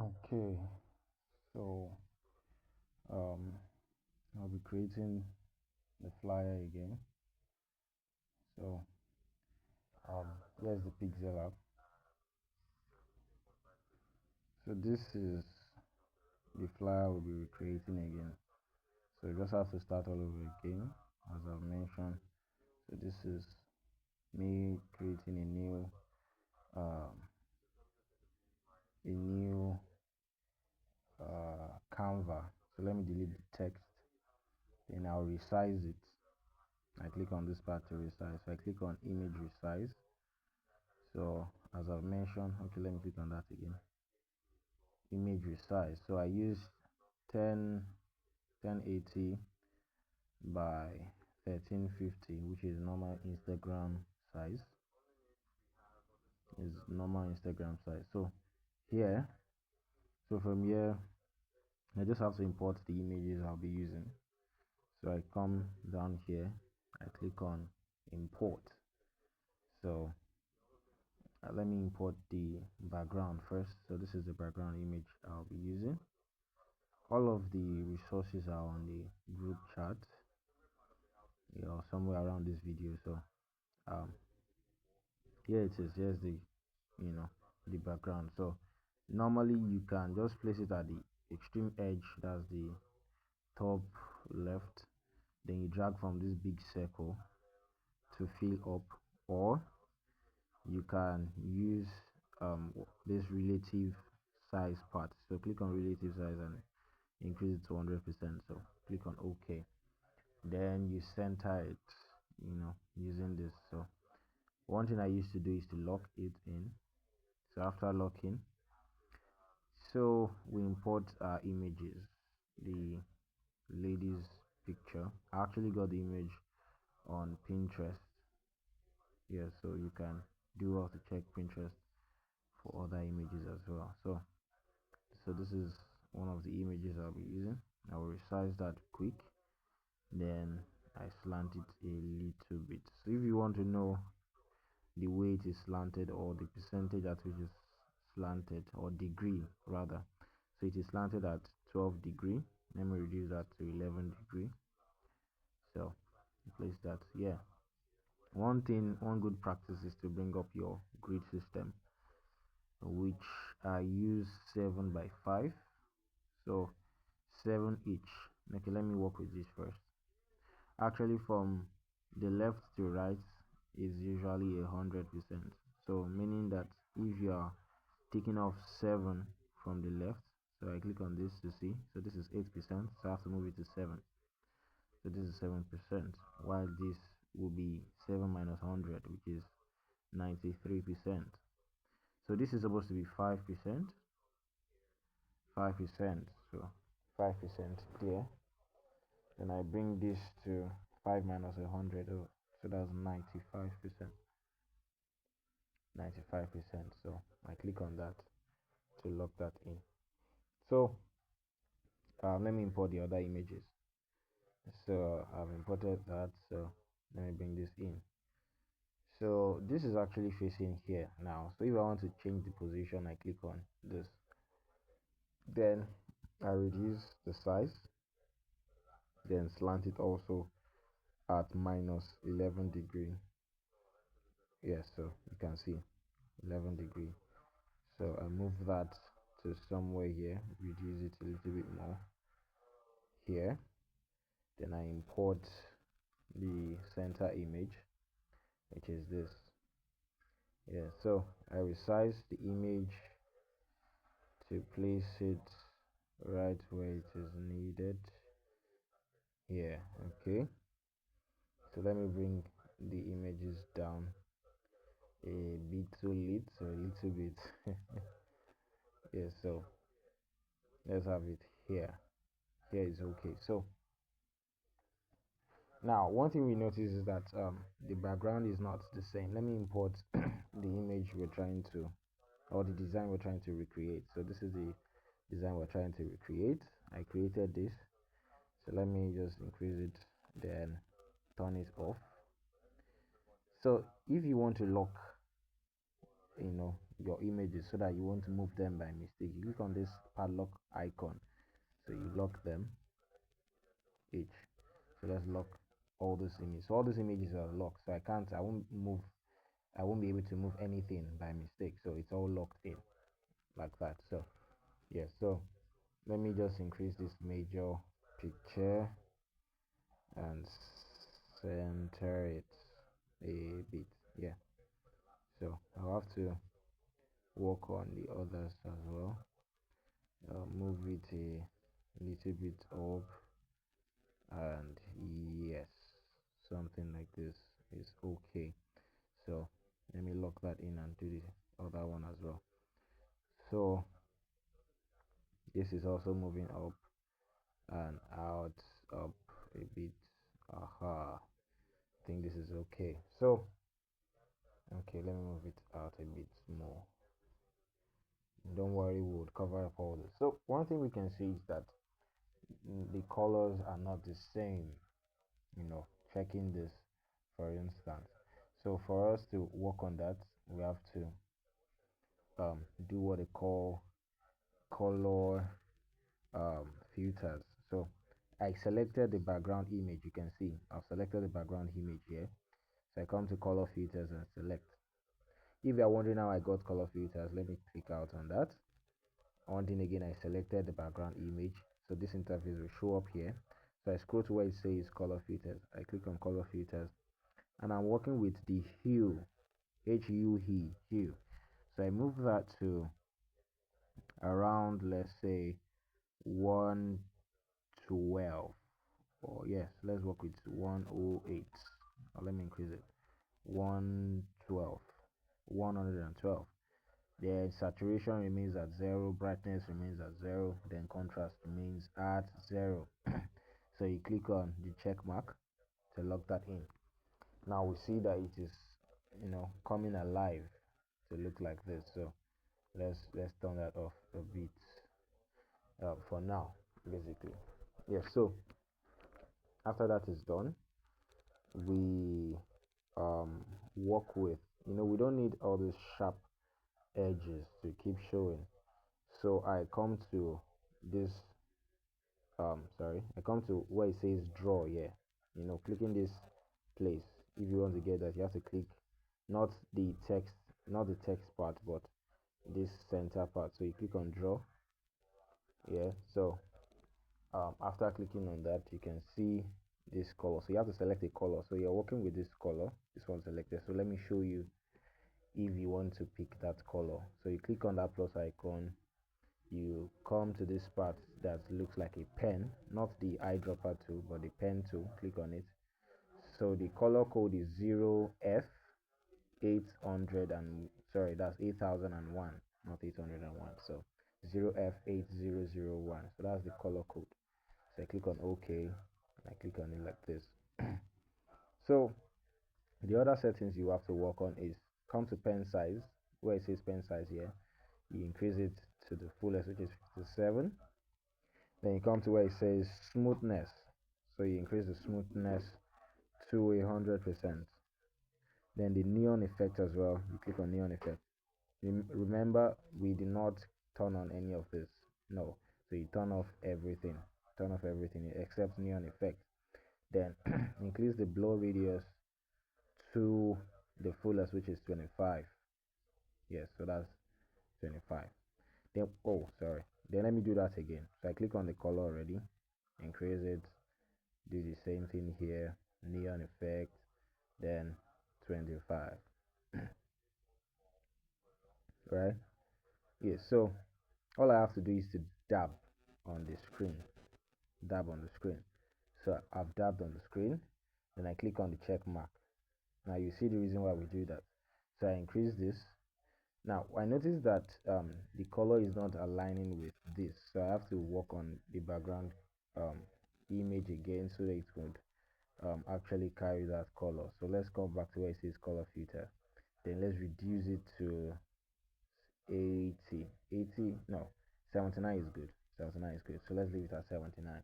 Okay, so I'll be creating the flyer again. So here's the Pixellab. So this is the flyer we'll be creating again. So you just have to start all over again, as I've mentioned. So this is me creating um, a new Canva. So let me delete the text, then I'll resize it. I click on this part to resize. So I click on image resize. So as I've mentioned, okay, let me click on that again. Image resize. So I use 1080 by 1350, which is normal Instagram size. Is normal Instagram size. So here, so from here, I just have to import the images I'll be using. So I come down here, I click on import. So let me import the background first. So this is the background image I'll be using. All of the resources are on the group chat, somewhere around this video. So um here it is. Here's the the background. So normally you can just place it at the extreme edge, that's the top left, then you drag from this big circle to fill up, or you can use this relative size part. So click on relative size and increase it to 100%. So click on OK, then you center it using this. So one thing I used to do is to lock it in. So after locking, so we import our images. The lady's picture, I actually got the image on Pinterest. Yeah, so you can do well to check Pinterest for other images as well. So this is one of the images I'll be using. I will resize that quick, then I slant it a little bit. So if you want to know the way it is slanted, or the percentage at which is slanted, or degree rather, so it is slanted at 12 degree. Let me reduce that to 11 degree. So place that. Yeah, one good practice is to bring up your grid system, which I use 7 by 5. So 7 each. Okay, let me work with this first. Actually, from the left to right is usually 100%. So meaning that if you are taking off 7 from the left, so I click on this to see. So this is 8%. So I have to move it to 7. So this is 7%. While this will be 7 minus 100, which is 93%. So this is supposed to be 5%. 5%. So 5% there. Then I bring this to 5 minus 100. Oh, so that's 95%. 95%. So I click on that to lock that in. So let me import the other images. So I've imported that. So let me bring this in. So this is actually facing here now. So if I want to change the position, I click on this. Then I reduce the size, then slant it also at minus 11 degree. Yes, so you can see 11 degree. So I move that to somewhere here, reduce it a little bit more here. Then I import the center image, which is this. Yeah, so I resize the image to place it right where it is needed here. Okay, so let me bring the images down a bit too late, so a little bit. Yeah, so let's have it here. Here is okay. So now one thing we notice is that the background is not the same. Let me import the image we're trying to, or the design we're trying to recreate. So this is the design we're trying to recreate. I created this, so let me just increase it, then turn it off. So if you want to lock your images so that you won't move them by mistake. You click on this padlock icon, so you lock them each. So let's lock all these images. So all these images are locked, so I won't be able to move anything by mistake, so it's all locked in like that. So yeah, so let me just increase this major picture and center it a bit. Yeah, so I'll have to work on the others as well. Move it a little bit up, and yes, something like this is okay. So let me lock that in and do the other one as well. So this is also moving up and out, up a bit. Aha, I think this is okay. So okay, let me move it out a bit more. Don't worry, we'll cover up all this. So one thing we can see is that the colors are not the same. Checking this, for instance. So for us to work on that, we have to do what they call color filters. So I selected the background image. You can see I've selected the background image here. So I come to color filters and select. If you are wondering how I got color filters, let me click out on that. One thing again, I selected the background image, so this interface will show up here. So I scroll to where it says color filters. I click on color filters, and I'm working with the hue, hue. So I move that to around, let's say, 112, or yes, let's work with 108. Or let me increase it, 112, 112. Then saturation remains at 0, brightness remains at 0, then contrast remains at 0. So you click on the check mark to lock that in. Now we see that it is, coming alive to look like this. So let's turn that off a bit for now, basically. Yes. So after that is done, we work with, we don't need all these sharp edges to keep showing. So I come to this I come to where it says draw. Yeah, clicking this place. If you want to get that, you have to click not the text, not the text part, but this center part. So you click on draw. Yeah, so after clicking on that, you can see this color. So you have to select a color. So you're working with this color, this one selected. So let me show you if you want to pick that color. So you click on that plus icon, you come to this part that looks like a pen, not the eyedropper tool, but the pen tool. Click on it. So the color code is 0F800, and sorry, that's 8001, not 801. So 0F8001. So that's the color code. So I click on OK, and I click on it like this. So the other settings you have to work on is come to pen size, where it says pen size here. You increase it to the fullest, which is 57. Then you come to where it says smoothness, so you increase the smoothness to 100%. Then the neon effect as well, you click on neon effect. Remember, we did not turn on any of this, no. So you turn off everything except neon effect. Then increase the blur radius to the fullest, which is 25. Yes, so that's 25. Then, oh sorry, then let me do that again. So I click on the color already, increase it, do the same thing here, neon effect, then 25. Right? Yeah, so all I have to do is to dab on the screen. Dab on the screen. So I've dabbed on the screen, then I click on the check mark. Now you see the reason why we do that. So I increase this. Now I notice that the color is not aligning with this, so I have to work on the background image again so that it could actually carry that color. So let's come back to where it says color filter. Then let's reduce it to 80. 80, no, 79 is good. 79 is good. So let's leave it at 79.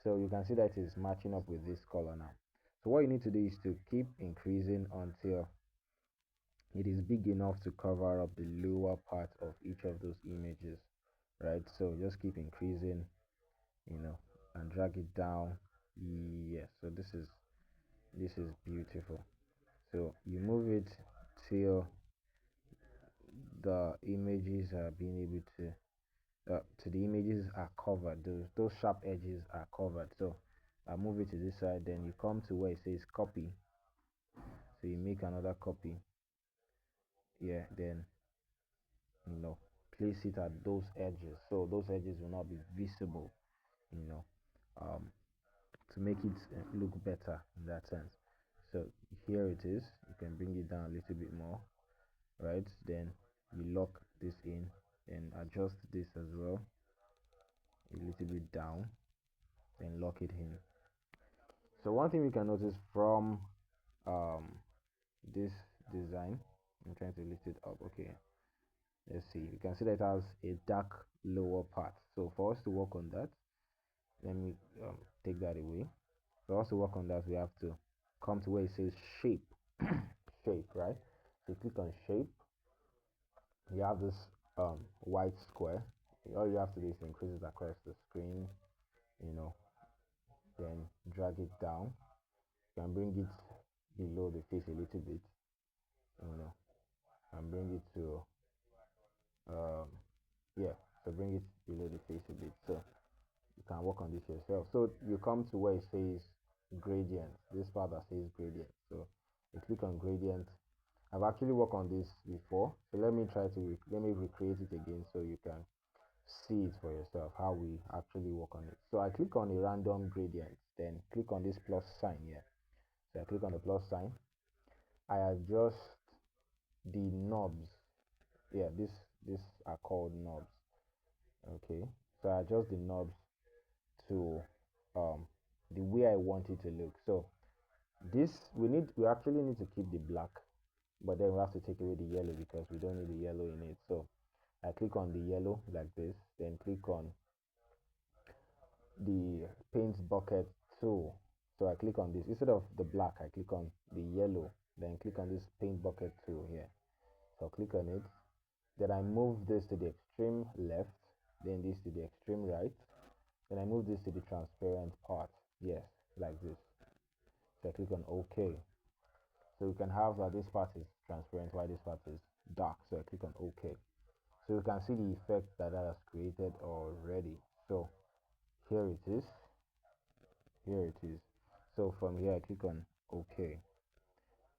So you can see that it is matching up with this color now. So what you need to do is to keep increasing until it is big enough to cover up the lower part of each of those images, right? So just keep increasing, and drag it down. Yes, so this is beautiful. So you move it till the images are being able to the images are covered. Those sharp edges are covered. So I move it to this side. Then you come to where it says copy. So you make another copy. Yeah. Then you know place it at those edges. So those edges will not be visible. You know, um, to make it look better in that sense. So here it is. You can bring it down a little bit more, right? Then you lock this in and adjust this as well a little bit down, then lock it in. So one thing we can notice from um, this design, I'm trying to lift it up. Okay, let's see. You can see that it has a dark lower part. So for us to work on that, let me take that away. For us to work on that, we have to come to where it says shape, shape, right? So you click on shape. You have this white square. All you have to do is increase it across the screen, you know, then drag it down. You can bring it below the face a little bit, and bring it to um, yeah, so bring it below the face a bit. So you can work on this yourself. So you come to where it says gradient, this part that says gradient. So you click on gradient. I've actually worked on this before, so let me recreate it again so you can see it for yourself how we actually work on it. So I click on a random gradient, then click on this plus sign here. So I click on the plus sign. I adjust the knobs. Yeah, this are called knobs. Okay, so I adjust the knobs to the way I want it to look. So this we actually need to keep the black, but then we have to take away the yellow because we don't need the yellow in it. So I click on the yellow like this, then click on the paint bucket tool. So I click on this instead of the black, I click on the yellow, then click on this paint bucket tool here. So click on it, then I move this to the extreme left, then this to the extreme right, then I move this to the transparent part. Yes, like this. So I click on OK. So you can have that this part is transparent while this part is dark. So I click on OK. So you can see the effect that has created already. So here it is. Here it is. So from here I click on OK.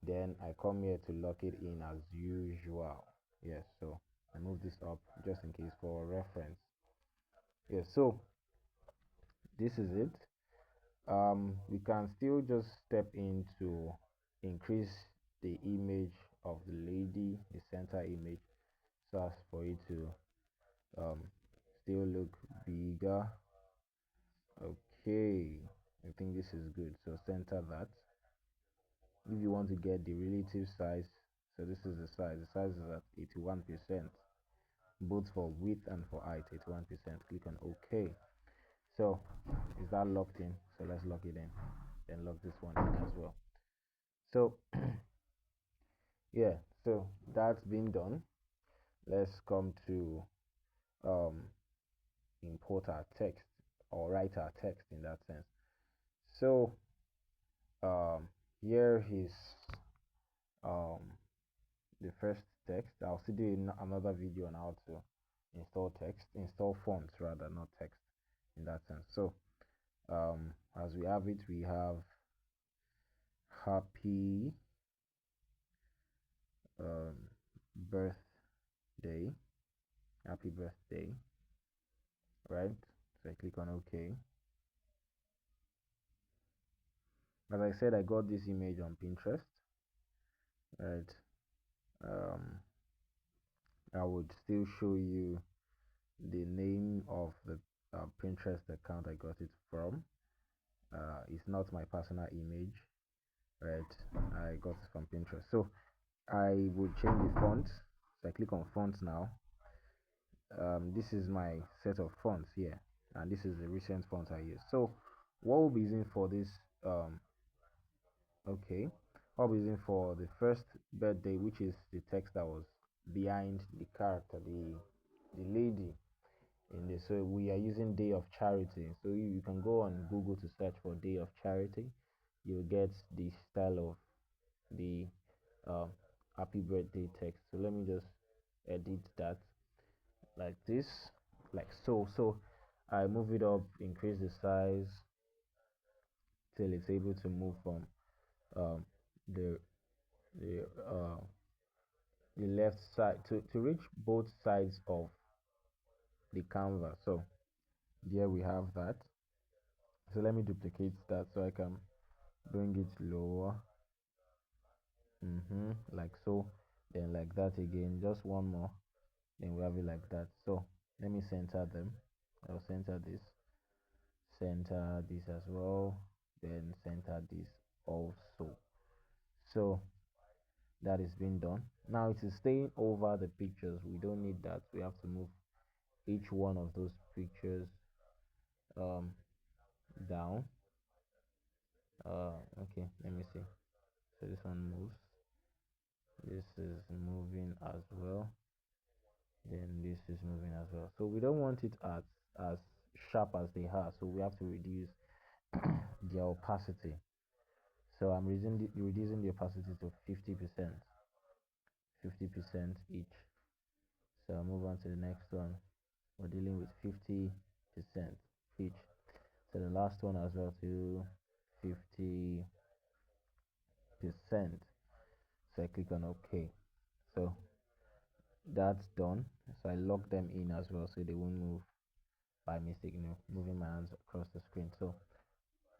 Then I come here to lock it in as usual. Yes, so I move this up just in case for reference. Yes, so this is it. We can still just step in to increase the image of the lady, the center image, so as for it to um, still look bigger. Okay, I think this is good. So center that. If you want to get the relative size, so this is the size. The size is at 81%, both for width and for height. 81%. Click on OK. So is that locked in? So let's lock it in. Then lock this one in as well. So yeah, so that's been done. Let's come to um, import our text or write our text in that sense. So here is um, the first text. I'll still do another video on how to install fonts rather, not text in that sense. So as we have it, we have happy um, birthday, happy birthday, right? So I click on OK. As I said, I got this image on Pinterest, right? I would still show you the name of the Pinterest account I got it from. It's not my personal image, right? I got it from Pinterest. So I would change the font. So I click on font now. This is my set of fonts here, and this is the recent font I use. So what we'll be using for this okay, what we're using for the first birthday, which is the text that was behind the character, the lady in this. So we are using Day of Charity. So you can go on Google to search for Day of Charity. You'll get the style of the uh, happy birthday text. So let me just edit that like this, like so. So I move it up, increase the size till it's able to move from um, the the uh, the left side to reach both sides of the canvas. So there we have that. So let me duplicate that so I can bring it lower, like so, then like that again, just one more, then we have it like that. So let me center them. I'll center this as well, then center this also. So that is being done. Now it is staying over the pictures. We don't need that. We have to move each one of those pictures um down. Okay, let me see. So this one moves, this is moving as well, then this is moving as well. So we don't want it as sharp as they are, so we have to reduce the opacity. So I'm reducing the opacity to 50%, 50% each. So I'll move on to the next one. We're dealing with 50% each. So the last one as well to 50%. So I click on OK. So that's done. So I lock them in as well so they won't move by mistake, moving my hands across the screen. So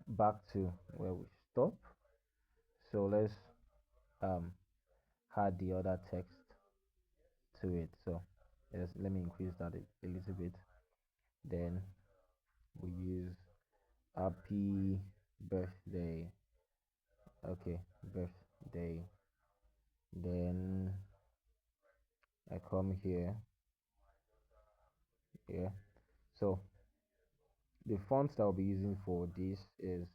back to where we stop. So let's um add the other text to it. So let me increase that a little bit. Then we use happy birthday. Okay, birthday. Then I come here. Yeah. So the fonts that I'll be using for this is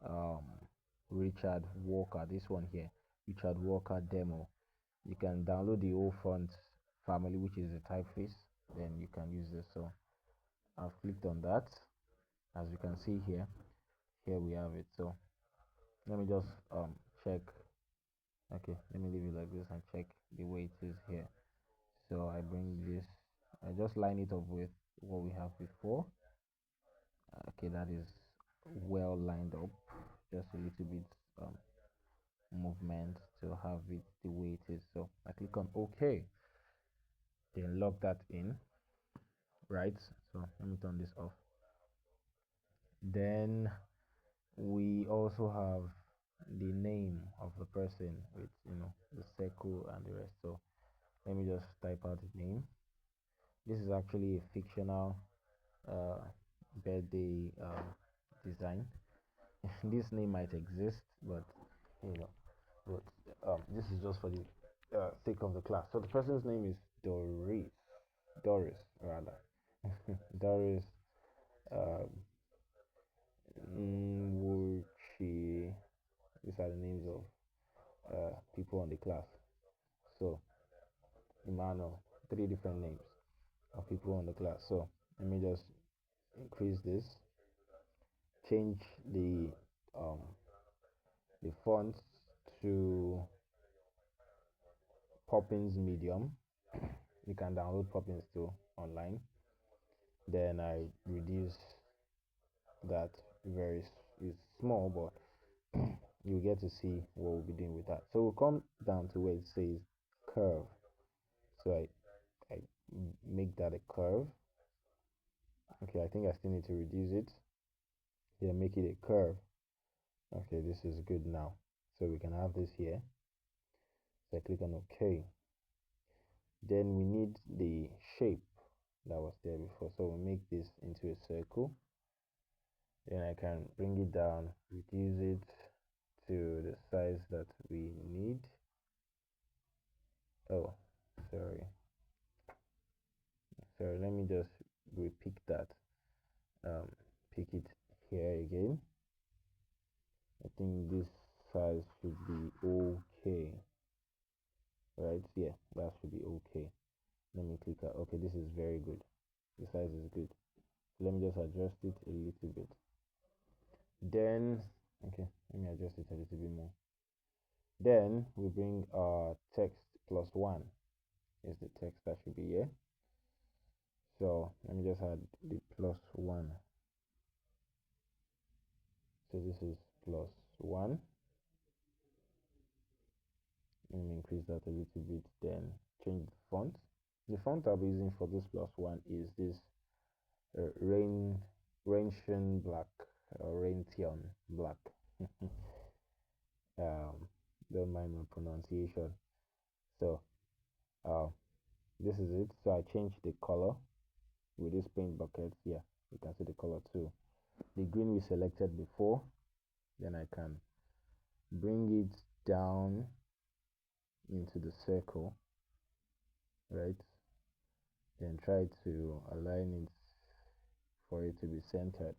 um Richard Walker. This one here, Richard Walker demo. You can download the whole font family, which is the typeface, then you can use this. So I've clicked on that. As you can see here we have it. So let me just check. Okay, let me leave it like this and check the way it is here. So I bring this, I just line it up with what we have before. Okay, that is well lined up, just a little bit movement to have it the way it is. So I click on OK, then lock that in, right? So let me turn this off. Then we also have the name of the person with the circle and the rest. So let me just type out the name. This is actually a fictional uh, birthday design. This name might exist, but you know but this is just for the sake of the class. So the person's name is Doris rather. Doris um, Nwuchi. These are the names of people on the class. So Emmanuel, three different names of people on the class. So let me just increase this, change um, the font to Poppins medium. You can download Poppins too online. Then I reduce that it's small, but you get to see what we'll be doing with that. So we'll come down to where it says curve. So I make that a curve. Okay, I think I still need to reduce it. Then make it a curve. Okay, this is good now. So we can have this here. So I click on OK. Then we need the shape that was there before. So we'll make this into a circle. Then I can bring it down, reduce it to the size that we need. Oh, sorry. Sorry, let me just repick that. Pick it here again. I think this size should be okay, right? Yeah, that should be okay. Let me click that. Okay, this is very good. The size is good. Let me just adjust it a little bit. Then, okay, let me adjust it a little bit more. Then we bring our text +1 is the text that should be here. So let me just add the +1. So this is +1. Let me increase that a little bit, then change the font. The font I'll be using for this +1 is this Raintion Black or Raintion Black. Don't mind my pronunciation. So this is it. So I changed the color with this paint bucket. Yeah, you can see the color too. The green we selected before, then I can bring it down into the circle, right? Then try to align it for it to be centered.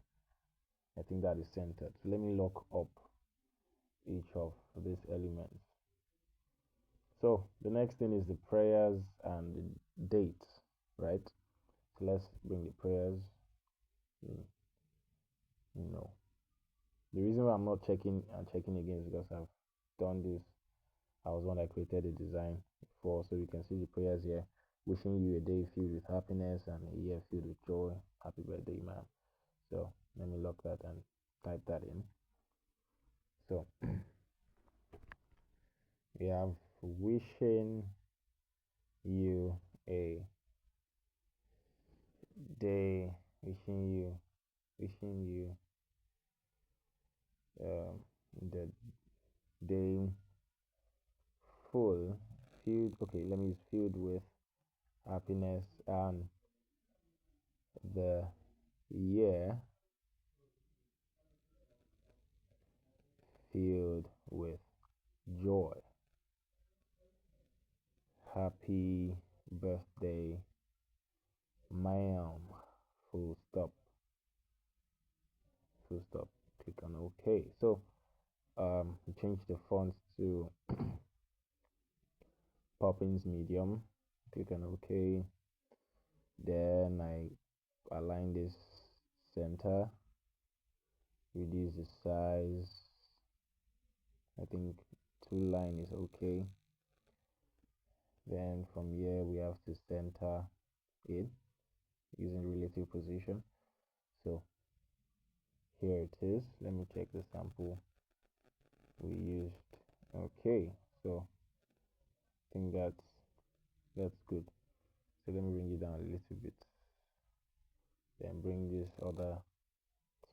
I think that is centered. So let me lock up each of these elements. So the next thing is the prayers and the dates, right? So let's bring the prayers in, the reason why I'm not checking and checking again is because I've done this. I was one that created the design before, so you can see the prayers here. Wishing you a day filled with happiness and a year filled with joy. Happy birthday, ma'am. So let me lock that and type that in. So we have wishing you a day, wishing you the day full, filled. Okay, let me use filled with happiness and the year filled with joy. Happy birthday, ma'am. Full stop. Full stop. Click on OK. So change the font to Poppins medium. Click on OK. Then I align this center. Reduce the size. I think 2 line is okay. Then from here we have to center it using relative position. So here it is. Let me check the sample we used. Okay, so I think that's good. So let me bring it down a little bit, then bring this other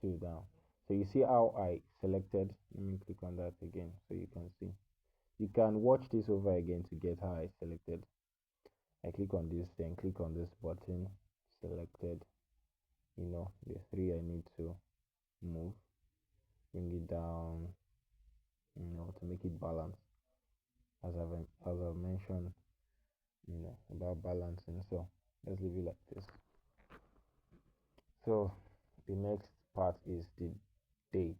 two down. So you see how I selected. Let me click on that again so you can see. You can watch this over again to get how I selected. I click on this, then click on this button, selected, the three I need to move, bring it down, to make it balanced, as I've mentioned, about balancing. So let's leave it like this. So the next part is the date.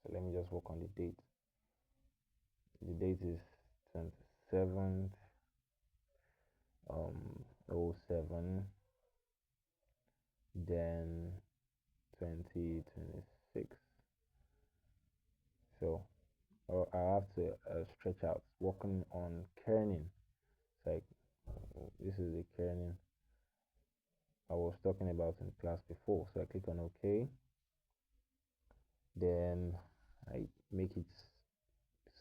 So let me just work on the date. The date is 27th 07, then 2026. So I have to stretch out, working on kerning. It's like this is the kerning I was talking about in class before. So I click on OK. Then I make it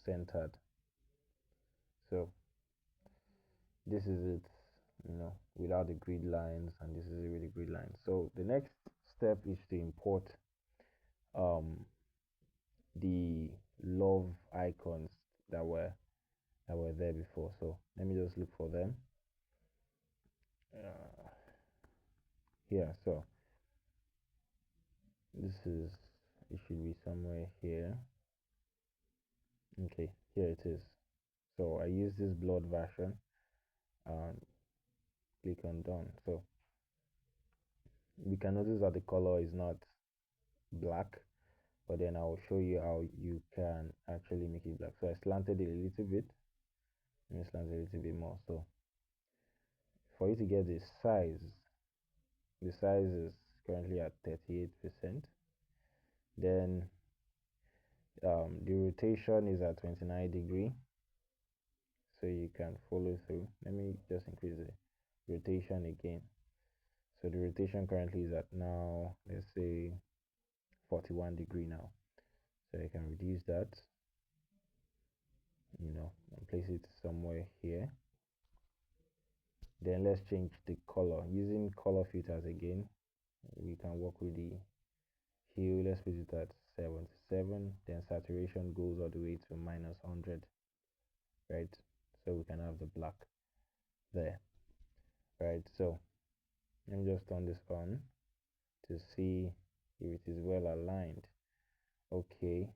centered. So this is it, without the grid lines, and this is it with the grid lines. So the next step is to import the love icons that were there before. So let me just look for them here. So it should be somewhere here. Okay, here it is. So I use this blurred version and click on done. So we can notice that the color is not black, but then I'll show you how you can actually make it black. So I slanted it a little bit. Let me slant it a little bit more. So for you to get the size is currently at 38%. Then the rotation is at 29 degree, so you can follow through. Let me just increase the rotation again. So the rotation currently is at now, let's say 41 degree now. So I can reduce that, and place it somewhere here. Then let's change the color. Using color filters again, we can work with the hue. Let's put it at 77. Then saturation goes all the way to -100, right? So we can have the black there, right? So let me just turn this on to see if it is well aligned. Okay,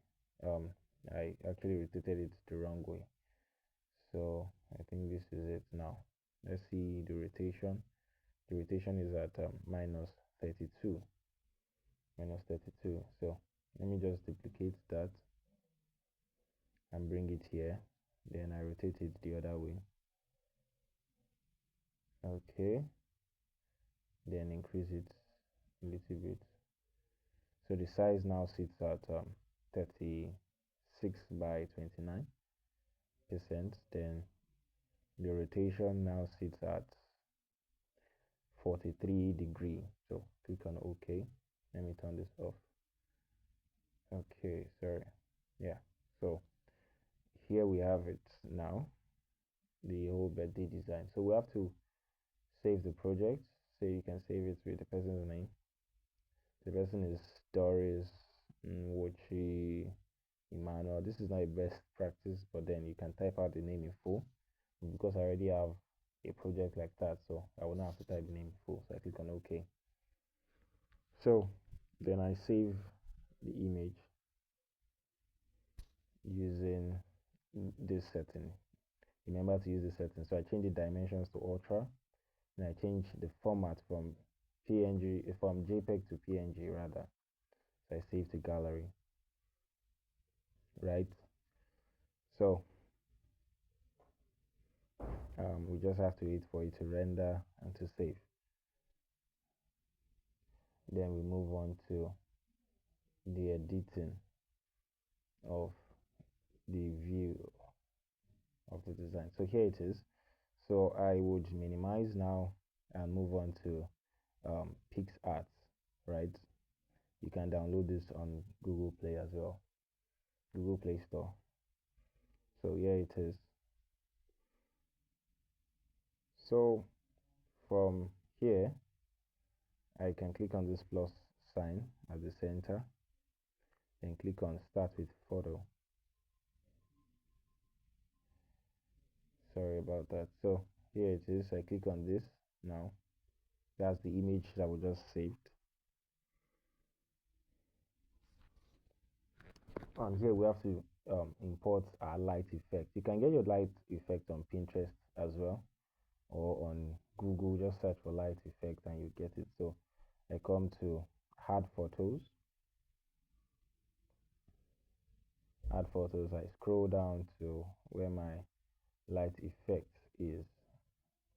I actually rotated it the wrong way, so I think this is it now. Let's see the rotation. The rotation is at -32. So let me just duplicate that and bring it here. Then I rotate it the other way. Okay, then increase it a little bit. So the size now sits at 36 by 29%. Then the rotation now sits at 43 degree. So click on OK. Let me turn this off. Okay, sorry. Yeah, so here we have it now, the whole birthday design. So we have to save the project. So you can save it with the person's name. The person is Doris Nwochi Emmanuel. This is not a best practice, but then you can type out the name in full. Because I already have a project like that, so I will not have to type the name in full. So I click on OK. So then I save the image using this setting. Remember to use the setting. So I change the dimensions to ultra, and I change the format from JPEG to PNG rather. So I save to gallery, right? So we just have to wait for it to render and to save. Then we move on to the editing of the view of the design. So here it is. So I would minimize now and move on to Pixellab, right? You can download this on Google Play as well, Google Play Store. So here it is. So from here, I can click on this plus sign at the center, then click on Start with Photo. Sorry about that. So here it is. I click on this now. That's the image that we just saved. And here we have to import our light effect. You can get your light effect on Pinterest as well, or on Google. Just search for light effect and you get it. So I come to add photos. Add photos. I scroll down to where my light effect is,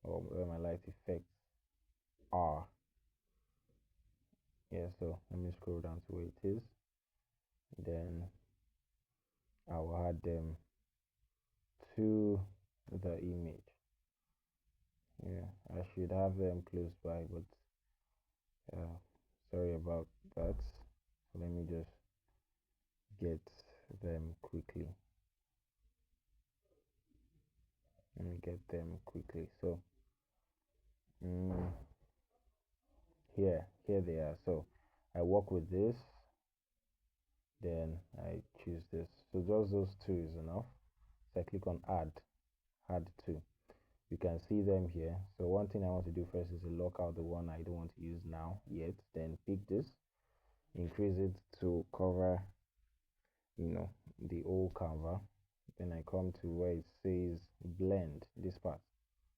or where my light effects are. Yeah, so let me scroll down to where it is. Then I will add them to the image. Yeah, I should have them close by, but sorry about that. So let me just get them quickly. Let me get them quickly. So here they are. So I work with this, then I choose this. So just those two is enough. So I click on add two. You can see them here. So one thing I want to do first is to lock out the one I don't want to use now yet. Then pick this, increase it to cover the old canvas. Then I come to where it says blend, this part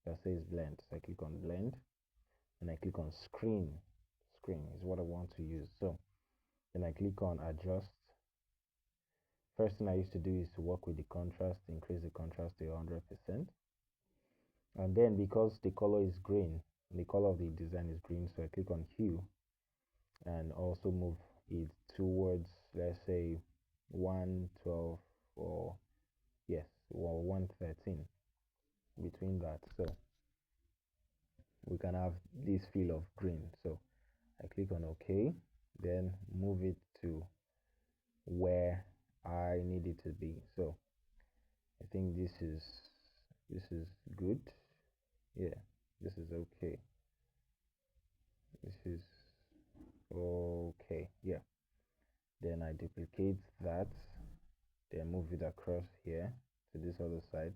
that says blend. So I click on blend and I click on screen is what I want to use. So then I click on adjust first thing I used to do is to work with the contrast, increase the contrast to 100%. And then because the color is green, the color of the design is green, so I click on hue and also move it towards, let's say, 112 or yes, or 113, between that, so we can have this feel of green. So I click on OK, then move it to where I need it to be. So I think this is good. Yeah, this is okay. This is okay. Yeah. Then I duplicate that, then move it across here to this other side,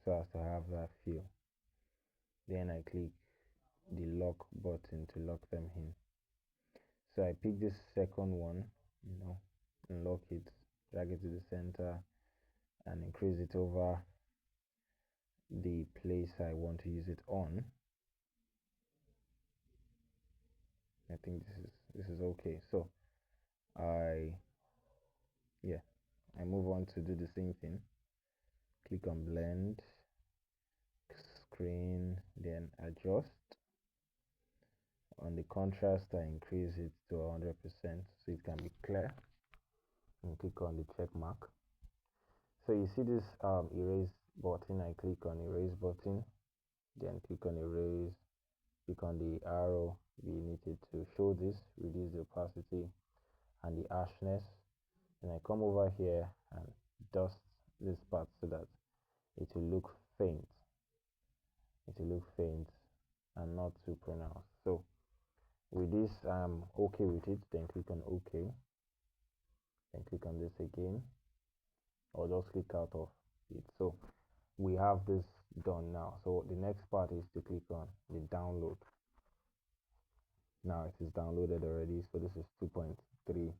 so as to have that feel. Then I click the lock button to lock them in. So I pick this second one, and lock it, drag it to the center, and increase it over the place I want to use it on. I think this is okay. So I move on to do the same thing. Click on blend, screen, then adjust. On the contrast, I increase it to 100% so it can be clear, and click on the check mark. So you see this erase button. I click on erase button, then click on erase, click on the arrow beneath it to show this, reduce the opacity and the harshness. And I come over here and dust this part so that it will look faint. It will look faint and not too pronounced. So with this, I'm okay with it. Then click on OK. Then click on this again, or just click out of it. So we have this done now. So the next part is to click on the download. Now it is downloaded already. So this is 2.3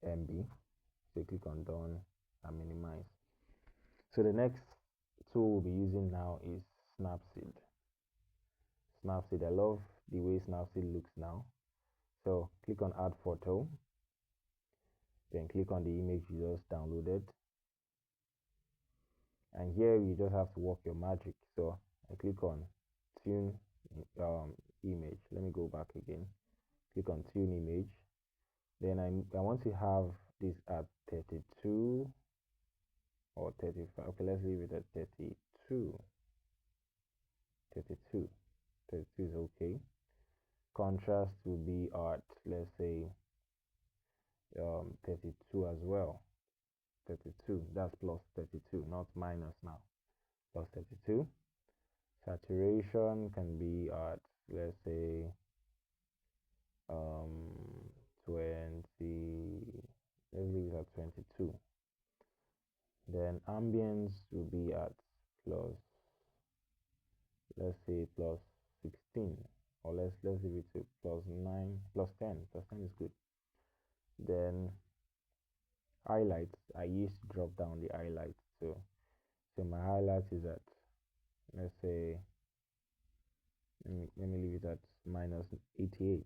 MB. So click on done and minimize. So the next tool we'll be using now is Snapseed. Snapseed, I love the way Snapseed looks now. So click on add photo, then click on the image you just downloaded, and here you just have to work your magic. So I click on tune image. Let me go back again. Click on tune image. Then I want to have this at 32 or 35. Okay, let's leave it at 32. 32 is okay. Contrast will be at, let's say, 32 as well. 32, that's plus 32, not minus now. Plus 32. Saturation can be at, let's say, 20. Let's leave it at 22. Then ambience will be at plus, let's say, plus 16, or let's leave it to plus 9, plus 10. Plus 10 is good. Then highlights, I used to drop down the highlights. So my highlight is at, let's say, let me leave it at minus 88.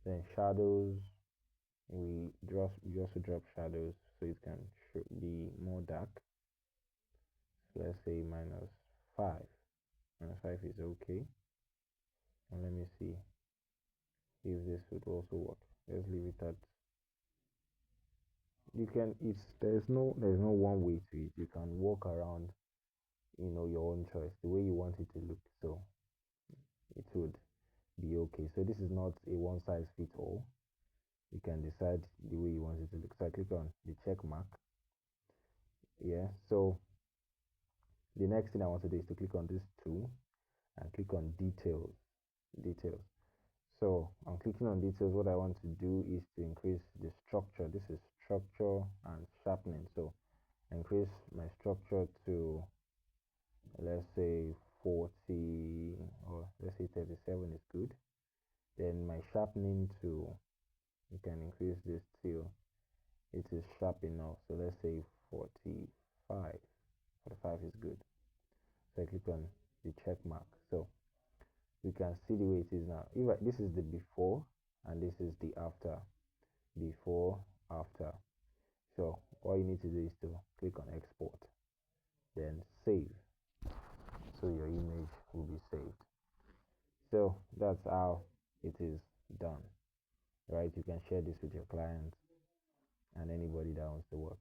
Then shadows, we also drop shadows so it can be more dark. So let's say minus 5. Minus 5 is okay. And let me see if this would also work. Let's leave it at, you can, there's no one way to it. You can walk around, your own choice, the way you want it to look. So it would be okay. So this is not a one size fits all. You can decide the way you want it to look. So I click on the check mark. Yeah, so the next thing I want to do is to click on this tool and click on details. So I'm clicking on details. What I want to do is to increase the structure. This is structure and sharpening. So increase my structure to, let's say, 40, or let's say 37 is good. Then my sharpening to, you can increase this till it is sharp enough. So let's say 45. 45 is good. So I click on the check mark. So we can see the way it is now. This is the before and this is the after, before, after. So all you need to do is to click on export, then save, so your image will be saved. So that's how it is done, right? You can share this with your clients and anybody that wants to work.